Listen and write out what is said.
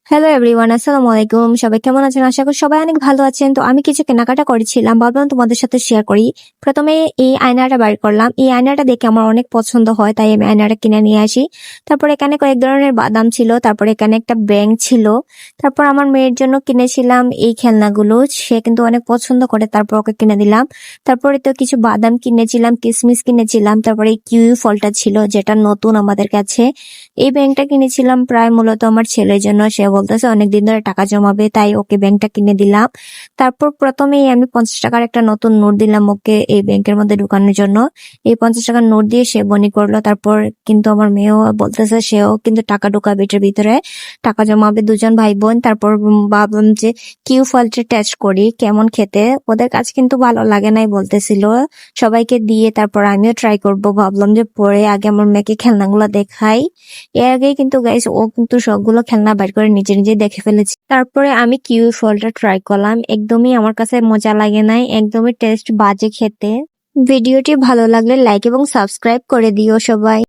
Hello everyone, আসসালামু আলাইকুম। সবাই কেমন আছেন? আশা করি সবাই অনেক ভালো আছেন। তো আমি কিছু কেনাকাটা করেছিলাম, ভাবলাম তোমাদের সাথে শেয়ার করি। প্রথমে এই আয়নাটা বের করলাম। এই আয়নাটা দেখে আমার অনেক পছন্দ হয়, তাই আমি আয়নাটা কিনে নিয়ে আসি। তারপর এখানে কয়েক ধরনের বাদাম ছিল, তারপর এখানে একটা ব্যাঙ ছিল। তারপর আমার মেয়ের জন্য কিনেছিলাম এই খেলনাগুলো, সে কিন্তু অনেক পছন্দ করে, তারপর ওকে কিনে দিলাম। তারপরে তো কিছু বাদাম কিনেছিলাম, কিশমিশ কিনেছিলাম। তারপরে এই কিউই ফলটা ছিল, যেটা নতুন আমাদের কাছে। এই ব্যাংকটা কিনেছিলাম প্রায় মূলত আমার ছেলের জন্য, সে বলতেছে অনেকদিন ধরে টাকা জমাবে, তাই ওকে ব্যাংকটা কিনে দিলাম। তারপর প্রথমেই আমি 50 টাকার একটা নতুন নোট দিলাম ওকে এই ব্যাংকের মধ্যে ঢুকানোর জন্য। এই 50 টাকার নোট দিয়ে সে বনি করলো। তারপর কিন্তু আমার মেয়েও বলতেছে সেও কিন্তু টাকা ঢুকাবে এটার ভিতরে, টাকা জমাবে দুজন ভাই বোন। তারপর ভাবলাম যে কিউ ফলটা টেস্ট করি কেমন খেতে। ওদের কাছে কিন্তু ভালো লাগে নাই বলতেছিল, সবাইকে দিয়ে তারপর আমিও ট্রাই করব। ভাবলাম যে পরে আগে আমার মেয়েকে খেলনাগুলো দেখাই। এর আগেই কিন্তু গাইস ও কিন্তু সবগুলো খেলনা বের করে নিজে নিজে দেখে ফেলেছে। তারপরে আমি কিউই ফলটা ট্রাই করলাম, একদমই আমার কাছে মজা লাগে নাই, একদমই টেস্ট বাজে খেতে। ভিডিওটি ভালো লাগলে লাইক এবং সাবস্ক্রাইব করে দিও সবাই।